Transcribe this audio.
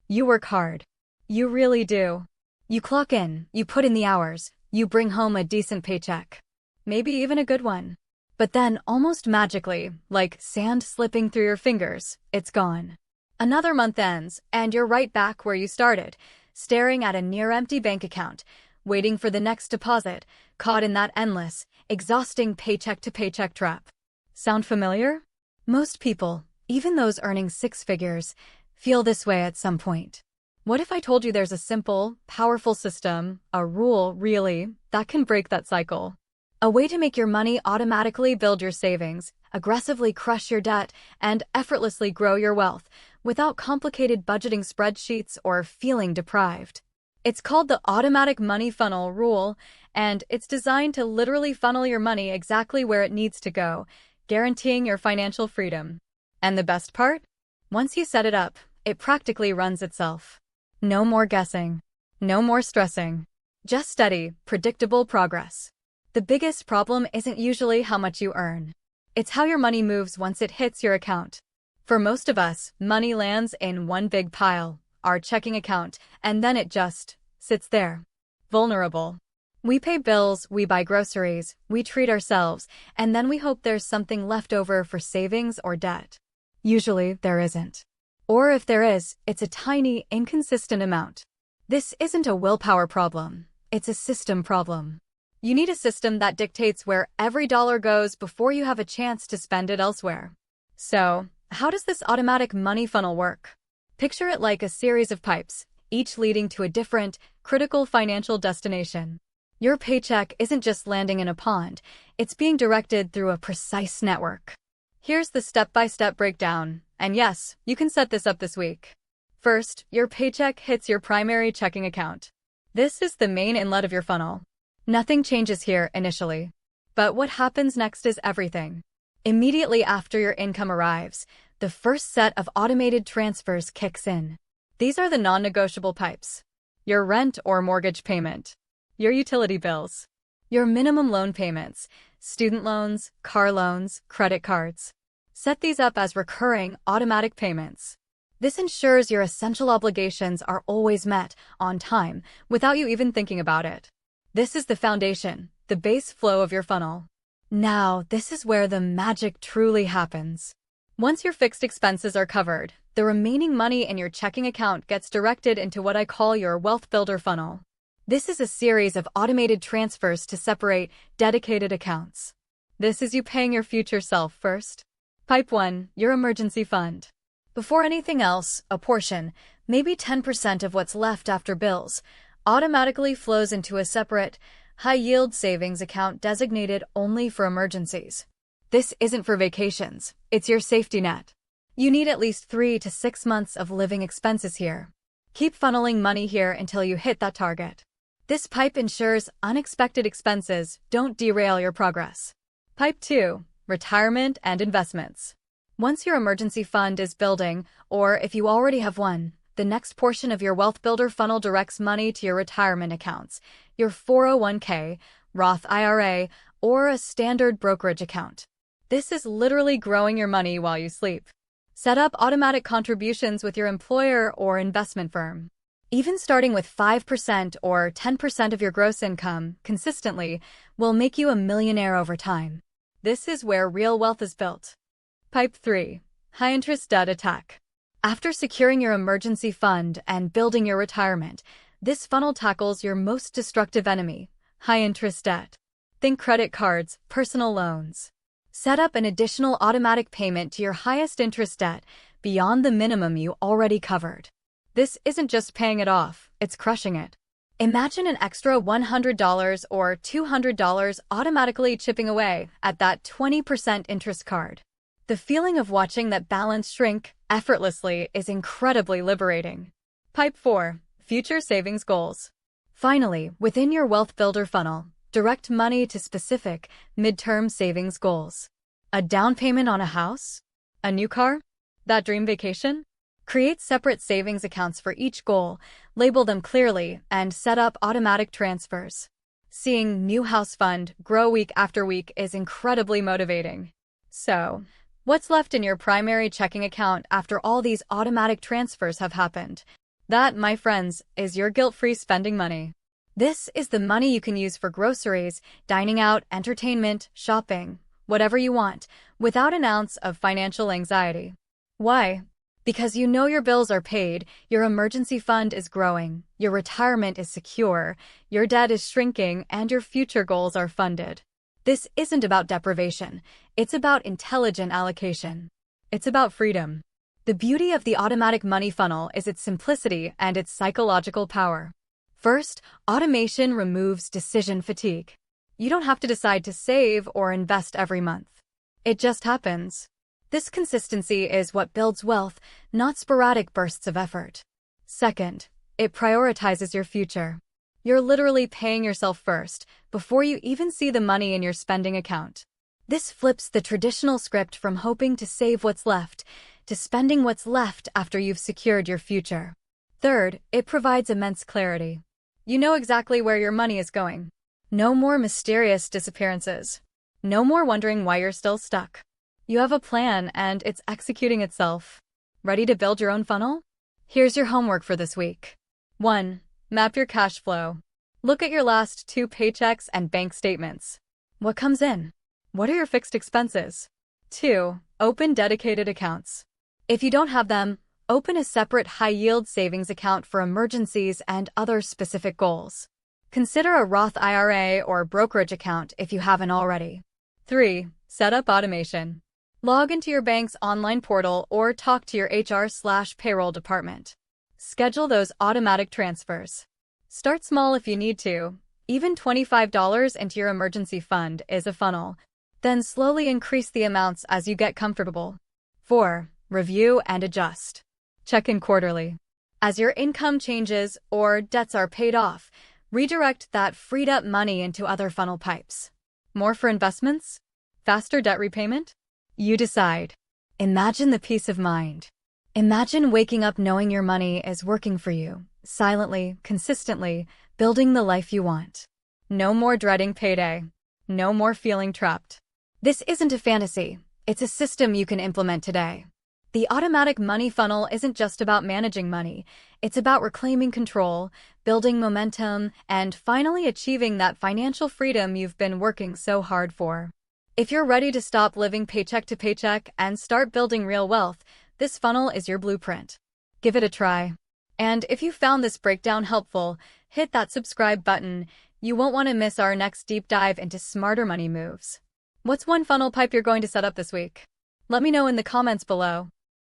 You work hard. You really do. You clock in, you put in the hours, you bring home a decent paycheck. Maybe even a good one. But then, almost magically, like sand slipping through your fingers, it's gone. Another month ends, and you're right back where you started, staring at a near-empty bank account, waiting for the next deposit, caught in that endless, exhausting paycheck-to-paycheck trap. Sound familiar? Most people, even those earning six figures, feel this way at some point. What if I told you there's a simple, powerful system, a rule, really, that can break that cycle? A way to make your money automatically build your savings, aggressively crush your debt, and effortlessly grow your wealth without complicated budgeting spreadsheets or feeling deprived. It's called the Automatic Money Funnel Rule, and it's designed to literally funnel your money exactly where it needs to go, guaranteeing your financial freedom. And the best part? Once you set it up, it practically runs itself. No more guessing. No more stressing. Just steady, predictable progress. The biggest problem isn't usually how much you earn. It's how your money moves once it hits your account. For most of us, money lands in one big pile, our checking account, and then it just sits there. Vulnerable. We pay bills, we buy groceries, we treat ourselves, and then we hope there's something left over for savings or debt. Usually, there isn't. Or if there is, it's a tiny, inconsistent amount. This isn't a willpower problem. It's a system problem. You need a system that dictates where every dollar goes before you have a chance to spend it elsewhere. So, how does this automatic money funnel work? Picture it like a series of pipes, each leading to a different, critical financial destination. Your paycheck isn't just landing in a pond, it's being directed through a precise network. Here's the step-by-step breakdown, and yes, you can set this up this week. First, your paycheck hits your primary checking account. This is the main inlet of your funnel. Nothing changes here initially. But what happens next is everything. Immediately after your income arrives, the first set of automated transfers kicks in. These are the non-negotiable pipes. Your rent or mortgage payment. Your utility bills. Your minimum loan payments, student loans, car loans, credit cards. Set these up as recurring, automatic payments. This ensures your essential obligations are always met, on time, without you even thinking about it. This is the foundation, the base flow of your funnel. Now, this is where the magic truly happens. Once your fixed expenses are covered, the remaining money in your checking account gets directed into what I call your wealth builder funnel. This is a series of automated transfers to separate dedicated accounts. This is you paying your future self first. Pipe 1, your emergency fund. Before anything else, a portion, maybe 10% of what's left after bills, automatically flows into a separate, high-yield savings account designated only for emergencies. This isn't for vacations, it's your safety net. You need at least 3 to 6 months of living expenses here. Keep funneling money here until you hit that target. This pipe ensures unexpected expenses don't derail your progress. Pipe 2, retirement and investments. Once your emergency fund is building, or if you already have one, the next portion of your wealth builder funnel directs money to your retirement accounts, your 401k, Roth IRA, or a standard brokerage account. This is literally growing your money while you sleep. Set up automatic contributions with your employer or investment firm. Even starting with 5% or 10% of your gross income consistently will make you a millionaire over time. This is where real wealth is built. Pipe 3, high-interest debt attack. After securing your emergency fund and building your retirement, this funnel tackles your most destructive enemy, high-interest debt. Think credit cards, personal loans. Set up an additional automatic payment to your highest interest debt beyond the minimum you already covered. This isn't just paying it off, it's crushing it. Imagine an extra $100 or $200 automatically chipping away at that 20% interest card. The feeling of watching that balance shrink effortlessly is incredibly liberating. Pipe 4, future savings goals. Finally, within your wealth builder funnel, direct money to specific, midterm savings goals. A down payment on a house? A new car? That dream vacation? Create separate savings accounts for each goal, label them clearly, and set up automatic transfers. Seeing new house fund grow week after week is incredibly motivating. So, what's left in your primary checking account after all these automatic transfers have happened? That, my friends, is your guilt-free spending money. This is the money you can use for groceries, dining out, entertainment, shopping, whatever you want, without an ounce of financial anxiety. Why? Because you know your bills are paid, your emergency fund is growing, your retirement is secure, your debt is shrinking, and your future goals are funded. This isn't about deprivation. It's about intelligent allocation. It's about freedom. The beauty of the automatic money funnel is its simplicity and its psychological power. First, automation removes decision fatigue. You don't have to decide to save or invest every month. It just happens. This consistency is what builds wealth, not sporadic bursts of effort. Second, it prioritizes your future. You're literally paying yourself first, before you even see the money in your spending account. This flips the traditional script from hoping to save what's left, to spending what's left after you've secured your future. Third, it provides immense clarity. You know exactly where your money is going. No more mysterious disappearances. No more wondering why you're still stuck. You have a plan and it's executing itself. Ready to build your own funnel? Here's your homework for this week. 1. Map your cash flow. Look at your last 2 paychecks and bank statements. What comes in? What are your fixed expenses? 2. Open dedicated accounts. If you don't have them, open a separate high-yield savings account for emergencies and other specific goals. Consider a Roth IRA or brokerage account if you haven't already. 3. Set up automation. Log into your bank's online portal or talk to your HR/payroll department. Schedule those automatic transfers. Start small if you need to. Even $25 into your emergency fund is a funnel. Then slowly increase the amounts as you get comfortable. 4. Review and adjust. Check in quarterly. As your income changes or debts are paid off, redirect that freed up money into other funnel pipes. More for investments? Faster debt repayment? You decide. Imagine the peace of mind. Imagine waking up knowing your money is working for you, silently, consistently, building the life you want. No more dreading payday. No more feeling trapped. This isn't a fantasy. It's a system you can implement today. The automatic money funnel isn't just about managing money. It's about reclaiming control, building momentum, and finally achieving that financial freedom you've been working so hard for. If you're ready to stop living paycheck to paycheck and start building real wealth, this funnel is your blueprint. Give it a try. And if you found this breakdown helpful, hit that subscribe button. You won't want to miss our next deep dive into smarter money moves. What's one funnel pipe you're going to set up this week? Let me know in the comments below.